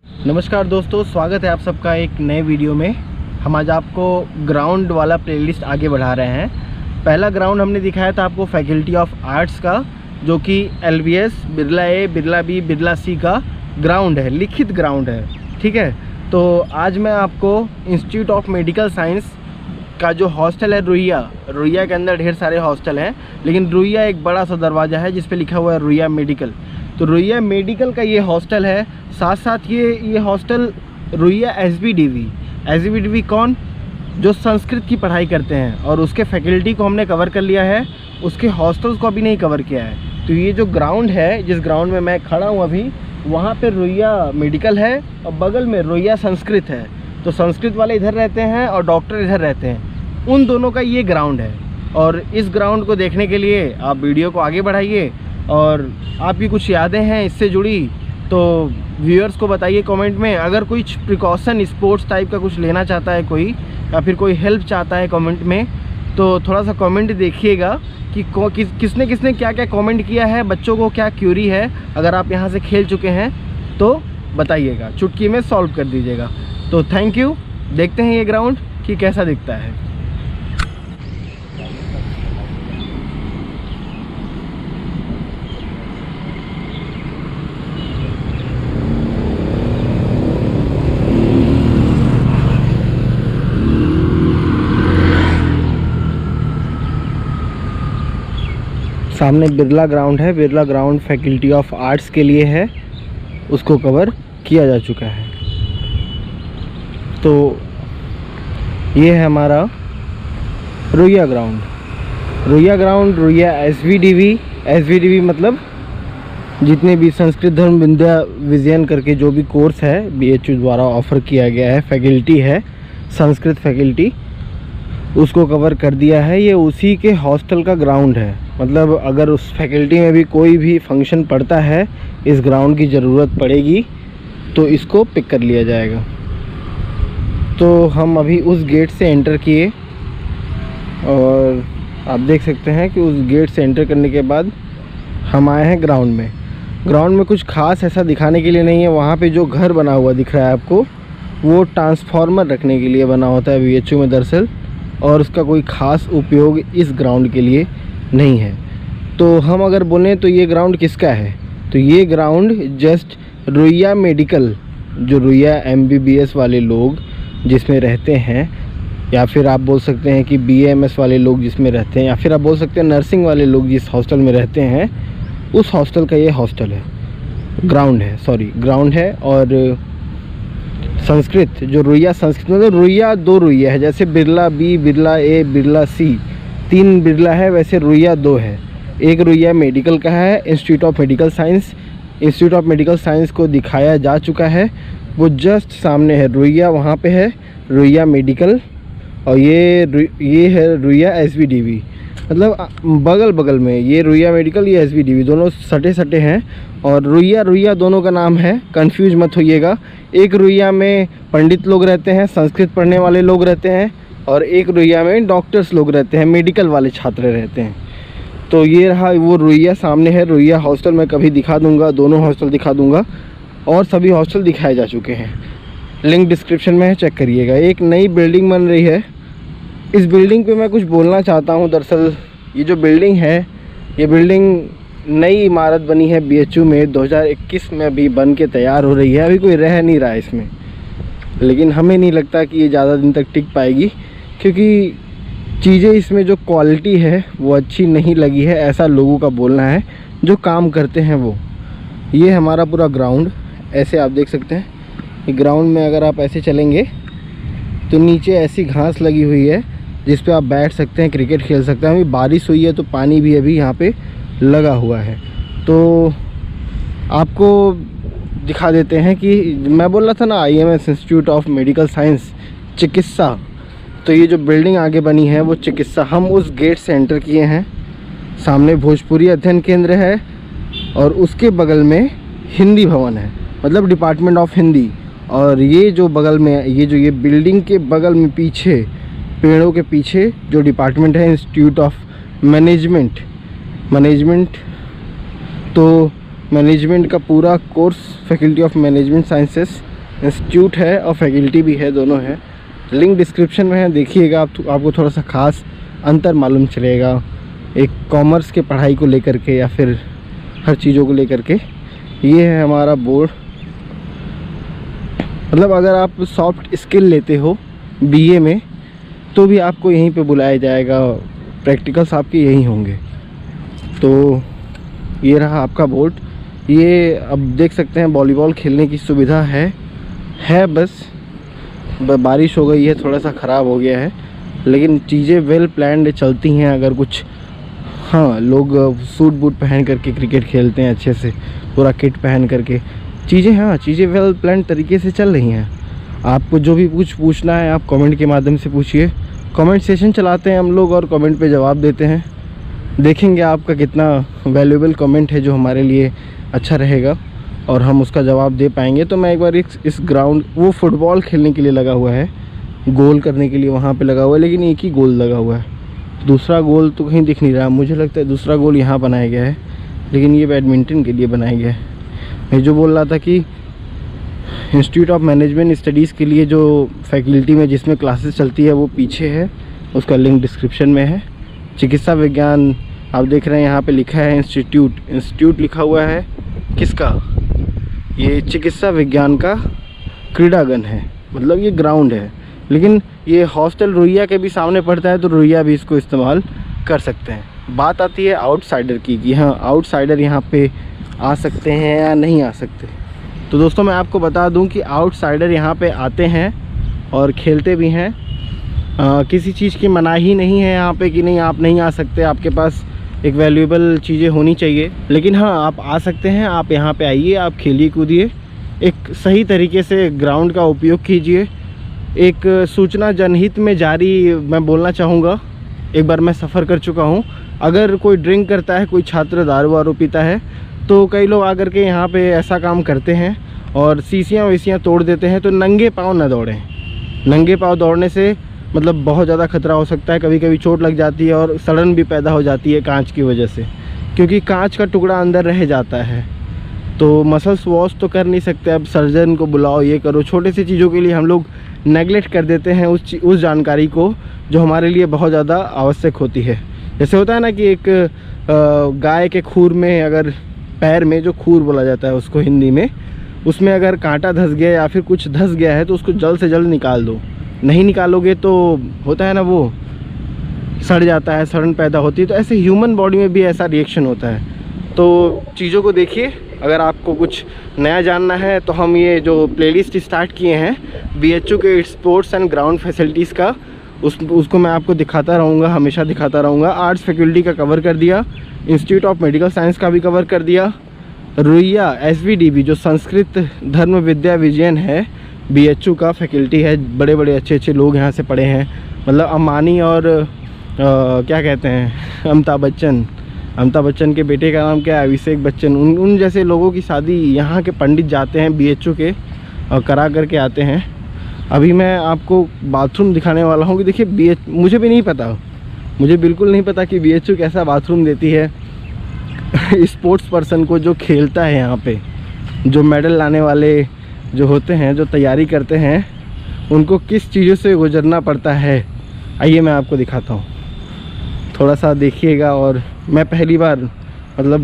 नमस्कार दोस्तों, स्वागत है आप सबका एक नए वीडियो में। हम आज आपको ग्राउंड वाला प्लेलिस्ट आगे बढ़ा रहे हैं। पहला ग्राउंड हमने दिखाया था आपको फैकल्टी ऑफ आर्ट्स का, जो कि LBS, बिरला ए, बिरला बी, बिरला सी का ग्राउंड है, लिखित ग्राउंड है। ठीक है, तो आज मैं आपको इंस्टीट्यूट ऑफ मेडिकल साइंस का जो हॉस्टल है रुइया के अंदर ढेर सारे हॉस्टल हैं, लेकिन रुइया एक बड़ा सा दरवाज़ा है जिस पे लिखा हुआ है रुइया मेडिकल। तो रुइया मेडिकल का ये हॉस्टल है। साथ साथ ये हॉस्टल रुइया SBDV कौन, जो संस्कृत की पढ़ाई करते हैं, और उसके फैकल्टी को हमने कवर कर लिया है, उसके हॉस्टल्स को अभी नहीं कवर किया है। तो ये जो ग्राउंड है, जिस ग्राउंड में मैं खड़ा हूँ अभी, वहाँ पे रुइया मेडिकल है और बगल में रुइया संस्कृत है। तो संस्कृत वाले इधर रहते हैं और डॉक्टर इधर रहते हैं, उन दोनों का ये ग्राउंड है। और इस ग्राउंड को देखने के लिए आप वीडियो को आगे बढ़ाइए, और आपकी कुछ यादें हैं इससे जुड़ी तो व्यूअर्स को बताइए कमेंट में। अगर कुछ प्रिकॉशन स्पोर्ट्स टाइप का कुछ लेना चाहता है कोई, या फिर कोई हेल्प चाहता है कमेंट में, तो थोड़ा सा कमेंट देखिएगा कि किसने किसने क्या क्या कमेंट किया है, बच्चों को क्या क्यूरी है। अगर आप यहाँ से खेल चुके हैं तो बताइएगा, चुटकी में सॉल्व कर दीजिएगा। तो थैंक यू। देखते हैं ये ग्राउंड कि कैसा दिखता है। सामने बिरला ग्राउंड है। Birla ground faculty of arts के लिए है, उसको कवर किया जा चुका है। तो ये है हमारा रुइया ग्राउंड। रुइया SVDV मतलब जितने भी संस्कृत धर्म विद्या विजयन करके जो भी कोर्स है BHU द्वारा ऑफ़र किया गया है, फैकल्टी है संस्कृत फैकल्टी, उसको कवर कर दिया है। ये उसी के हॉस्टल का ग्राउंड है। मतलब अगर उस फैकल्टी में भी कोई भी फंक्शन पड़ता है, इस ग्राउंड की ज़रूरत पड़ेगी तो इसको पिक कर लिया जाएगा। तो हम अभी उस गेट से एंटर किए, और आप देख सकते हैं कि उस गेट से एंटर करने के बाद हम आए हैं ग्राउंड में। ग्राउंड में कुछ खास ऐसा दिखाने के लिए नहीं है। वहाँ पे जो घर बना हुआ दिख रहा है आपको, वो ट्रांसफार्मर रखने के लिए बना होता है BHU में दरअसल, और उसका कोई ख़ास उपयोग इस ग्राउंड के लिए नहीं है। तो हम अगर बोलें तो ये ग्राउंड किसका है, तो ये ग्राउंड जस्ट रुइया मेडिकल, जो रुइया MBBS वाले लोग जिसमें रहते हैं, या फिर आप बोल सकते हैं कि BAMS वाले लोग जिसमें रहते हैं, या फिर आप बोल सकते हैं नर्सिंग वाले लोग जिस हॉस्टल में रहते हैं, उस हॉस्टल का ये हॉस्टल है, ग्राउंड है। और संस्कृत जो रुइया संस्कृत मतलब रुइया 2 रुइया है, जैसे Birla B, Birla A, Birla C 3 Birla है, वैसे रुइया 2 है। एक रुइया मेडिकल का है, इंस्टीट्यूट ऑफ मेडिकल साइंस को दिखाया जा चुका है, वो जस्ट सामने है रुइया, वहाँ पे है रुइया मेडिकल। और ये है रुइया SVDV, मतलब बगल में ये रुइया मेडिकल, ये SVDV, दोनों सटे हैं। और रुइया दोनों का नाम है, कंफ्यूज मत होइएगा। एक रुइया में पंडित लोग रहते हैं, संस्कृत पढ़ने वाले लोग रहते हैं, और एक रुइया में डॉक्टर्स लोग रहते हैं, मेडिकल वाले छात्र रहते हैं। तो ये रहा वो रुइया, सामने है रुइया हॉस्टल। मैं कभी दिखा दूंगा, दोनों हॉस्टल दिखा दूंगा, और सभी हॉस्टल दिखाए जा चुके हैं। लिंक डिस्क्रिप्शन में है, चेक करिएगा। एक नई बिल्डिंग बन रही है, इस बिल्डिंग पे मैं कुछ बोलना चाहता हूँ। दरअसल ये जो बिल्डिंग है, ये बिल्डिंग नई इमारत बनी है BHU में, 2021 में अभी बन के तैयार हो रही है। अभी कोई रह नहीं रहा है इसमें, लेकिन हमें नहीं लगता कि ये ज़्यादा दिन तक टिक पाएगी, क्योंकि चीज़ें इसमें जो क्वालिटी है वो अच्छी नहीं लगी है, ऐसा लोगों का बोलना है जो काम करते हैं वो। ये हमारा पूरा ग्राउंड ऐसे आप देख सकते हैं। ये ग्राउंड में अगर आप ऐसे चलेंगे तो नीचे ऐसी घास लगी हुई है जिस पे आप बैठ सकते हैं, क्रिकेट खेल सकते हैं। अभी बारिश हुई है तो पानी भी अभी यहाँ पे लगा हुआ है। तो आपको दिखा देते हैं कि मैं बोल रहा था ना, IMS institute of medical science चिकित्सा। तो ये जो बिल्डिंग आगे बनी है वो चिकित्सा। हम उस गेट से एंटर किए हैं। सामने भोजपुरी अध्ययन केंद्र है, और उसके बगल में हिंदी भवन है, मतलब डिपार्टमेंट ऑफ हिंदी। और ये जो बगल में ये बिल्डिंग के बगल में पीछे, पेड़ों के पीछे जो डिपार्टमेंट है, इंस्टीट्यूट ऑफ मैनेजमेंट। तो मैनेजमेंट का पूरा course faculty of management sciences institute है और फैकल्टी भी है, दोनों है। लिंक डिस्क्रिप्शन में है, देखिएगा आपको थोड़ा सा ख़ास अंतर मालूम चलेगा एक कॉमर्स के पढ़ाई को लेकर के या फिर हर चीज़ों को लेकर के। ये है हमारा बोर्ड। मतलब अगर आप सॉफ्ट स्किल लेते हो बीए में तो भी आपको यहीं पे बुलाया जाएगा, प्रैक्टिकल्स आपके यहीं होंगे। तो ये रहा आपका बोर्ड। ये अब देख सकते हैं वॉलीबॉल खेलने की सुविधा है बस बारिश हो गई है, थोड़ा सा ख़राब हो गया है, लेकिन चीज़ें वेल प्लान्ड चलती हैं। अगर कुछ हाँ लोग सूट बूट पहन करके क्रिकेट खेलते हैं अच्छे से, पूरा किट पहन करके, चीज़ें वेल प्लान्ड तरीके से चल रही हैं। आपको जो भी कुछ पूछना है आप कमेंट के माध्यम से पूछिए। कमेंट सेशन चलाते हैं हम लोग और कमेंट पे जवाब देते हैं। देखेंगे आपका कितना वैल्यूएबल कमेंट है जो हमारे लिए अच्छा रहेगा और हम उसका जवाब दे पाएंगे। तो मैं एक बार इस ग्राउंड, वो फुटबॉल खेलने के लिए लगा हुआ है, गोल करने के लिए वहाँ पे लगा हुआ है, लेकिन एक ही गोल लगा हुआ है, दूसरा गोल तो कहीं दिख नहीं रहा। मुझे लगता है दूसरा गोल यहाँ बनाया गया है, लेकिन ये बैडमिंटन के लिए बनाया गया है। मैं जो बोल रहा था कि इंस्टीट्यूट ऑफ मैनेजमेंट स्टडीज़ के लिए जो फैकल्टी में जिसमें क्लासेस चलती है वो पीछे है, उसका लिंक डिस्क्रिप्शन में है। चिकित्सा विज्ञान आप देख रहे हैं, यहाँ पे लिखा है इंस्टीट्यूट लिखा हुआ है। किसका? ये चिकित्सा विज्ञान का क्रीड़ांगन है, मतलब ये ग्राउंड है। लेकिन ये हॉस्टल रुइया के भी सामने पड़ता है, तो रुइया भी इसको इस्तेमाल कर सकते हैं। बात आती है आउटसाइडर की कि हाँ आउटसाइडर यहाँ पे आ सकते हैं या नहीं आ सकते। तो दोस्तों मैं आपको बता दूं कि आउटसाइडर यहाँ पे आते हैं और खेलते भी हैं। किसी चीज़ की मनाही नहीं है यहाँ पे कि नहीं आप नहीं आ सकते, आपके पास एक वैल्यूएबल चीज़ें होनी चाहिए। लेकिन हाँ आप आ सकते हैं, आप यहाँ पे आइए, आप खेलिए कूदिए, एक सही तरीके से ग्राउंड का उपयोग कीजिए। एक सूचना जनहित में जारी मैं बोलना चाहूँगा, एक बार मैं सफ़र कर चुका हूँ। अगर कोई ड्रिंक करता है, कोई छात्र दारू वारू पीता है, तो कई लोग आकर के यहाँ पे ऐसा काम करते हैं और शीशियाँ वीसियाँ तोड़ देते हैं। तो नंगे पाँव ना दौड़ें। नंगे पाँव दौड़ने से मतलब बहुत ज़्यादा खतरा हो सकता है, कभी कभी चोट लग जाती है और सड़न भी पैदा हो जाती है कांच की वजह से, क्योंकि कांच का टुकड़ा अंदर रह जाता है। तो मसल्स वॉश तो कर नहीं सकते, अब सर्जन को बुलाओ, ये करो। छोटे सी चीज़ों के लिए हम लोग नेगलेक्ट कर देते हैं उस जानकारी को जो हमारे लिए बहुत ज़्यादा आवश्यक होती है। जैसे होता है ना कि एक गाय के खूर में, अगर पैर में जो खूर बोला जाता है उसको हिंदी में, उसमें अगर कांटा धंस गया या फिर कुछ धंस गया है तो उसको जल्द से जल्द निकाल दो। नहीं निकालोगे तो होता है ना, वो सड़ जाता है, सड़न पैदा होती है। तो ऐसे ह्यूमन बॉडी में भी ऐसा रिएक्शन होता है। तो चीज़ों को देखिए। अगर आपको कुछ नया जानना है तो हम ये जो प्लेलिस्ट स्टार्ट किए हैं BHU के स्पोर्ट्स एंड ग्राउंड फैसिलिटीज़ का, उसको मैं आपको दिखाता रहूँगा, हमेशा दिखाता रहूँगा। आर्ट्स फैकल्टी का कवर कर दिया, इंस्टीट्यूट ऑफ मेडिकल साइंस का भी कवर कर दिया, रुइया SVDV जो संस्कृत धर्म विद्या विजयन है, BHU का फैकल्टी है, बड़े बड़े अच्छे अच्छे लोग यहाँ से पढ़े हैं। मतलब अंबानी और क्या कहते हैं, अमिताभ बच्चन के बेटे का नाम क्या है, अभिषेक बच्चन, उन जैसे लोगों की शादी यहाँ के पंडित जाते हैं BHU के और करा करके आते हैं। अभी मैं आपको बाथरूम दिखाने वाला हूँ कि देखिए मुझे भी नहीं पता, मुझे बिल्कुल नहीं पता कि BHU कैसा बाथरूम देती है स्पोर्ट्स पर्सन को जो खेलता है यहाँ पे, जो मेडल लाने वाले जो होते हैं, जो तैयारी करते हैं, उनको किस चीज़ों से गुजरना पड़ता है। आइए मैं आपको दिखाता हूँ, थोड़ा सा देखिएगा। और मैं पहली बार, मतलब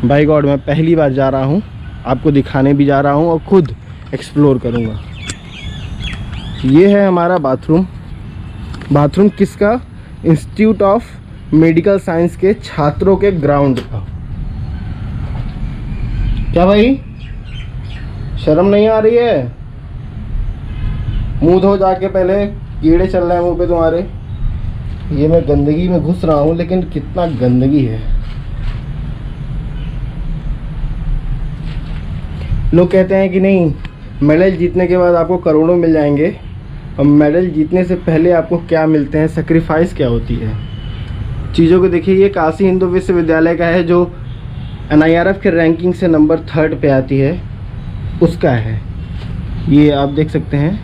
बाय गॉड मैं पहली बार जा रहा हूँ, आपको दिखाने भी जा रहा हूँ और खुद एक्सप्लोर करूँगा। ये है हमारा बाथरूम किसका? इंस्टीट्यूट ऑफ मेडिकल साइंस के छात्रों के ग्राउंड का। क्या भाई शर्म नहीं आ रही है? मुंह धो जाके, पहले कीड़े चल रहे हैं मुंह पे तुम्हारे। ये मैं गंदगी में घुस रहा हूँ, लेकिन कितना गंदगी है। लोग कहते हैं कि नहीं, मेडल जीतने के बाद आपको करोड़ों मिल जाएंगे, और मेडल जीतने से पहले आपको क्या मिलते हैं, सेक्रीफाइस क्या होती है। चीज़ों को देखिए। ये काशी हिंदू विश्वविद्यालय का है जो NIRF के रैंकिंग से नंबर 3rd पे आती है, उसका है। ये आप देख सकते हैं,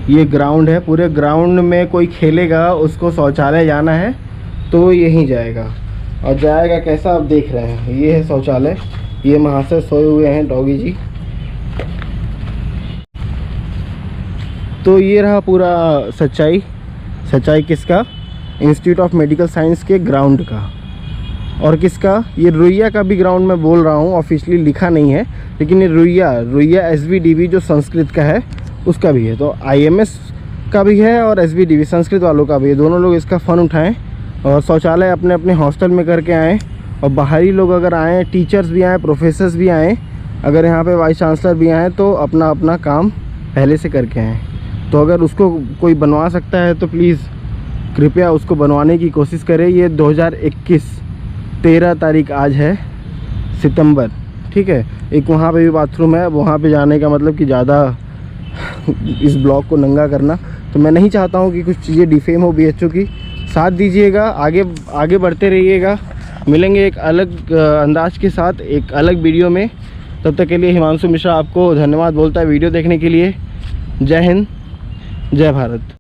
ये ग्राउंड है। पूरे ग्राउंड में कोई खेलेगा, उसको शौचालय जाना है तो यहीं जाएगा, और जाएगा कैसा आप देख रहे हैं। ये है शौचालय, ये महाशय सोए हुए हैं, डॉगी जी। तो ये रहा पूरा सच्चाई किसका, इंस्टीट्यूट ऑफ मेडिकल साइंस के ग्राउंड का। और किसका, ये रुइया का भी ग्राउंड मैं बोल रहा हूँ, ऑफिशियली लिखा नहीं है, लेकिन ये रुइया SVDV जो संस्कृत का है उसका भी है। तो IMS का भी है और SVDV संस्कृत वालों का भी है। दोनों लोग इसका फ़न उठाएं और शौचालय अपने अपने हॉस्टल में करके आएँ। और बाहरी लोग अगर आएँ, टीचर्स भी आएँ, प्रोफेसर्स भी आएँ, अगर यहाँ पे वाइस चांसलर भी आएँ, तो अपना अपना काम पहले से करके आएँ। तो अगर उसको कोई बनवा सकता है तो प्लीज़ कृपया उसको बनवाने की कोशिश करें। ये 2021 13 तारीख आज है सितंबर, ठीक है। एक वहाँ पे भी बाथरूम है, वहाँ पे जाने का मतलब कि ज़्यादा इस ब्लॉग को नंगा करना, तो मैं नहीं चाहता हूँ कि कुछ चीज़ें डिफेम हो BHO की। साथ दीजिएगा, आगे बढ़ते रहिएगा। मिलेंगे एक अलग अंदाज के साथ एक अलग वीडियो में। तब तक के लिए हिमांशु मिश्रा आपको धन्यवाद बोलता है वीडियो देखने के लिए। जय हिंद, जय भारत।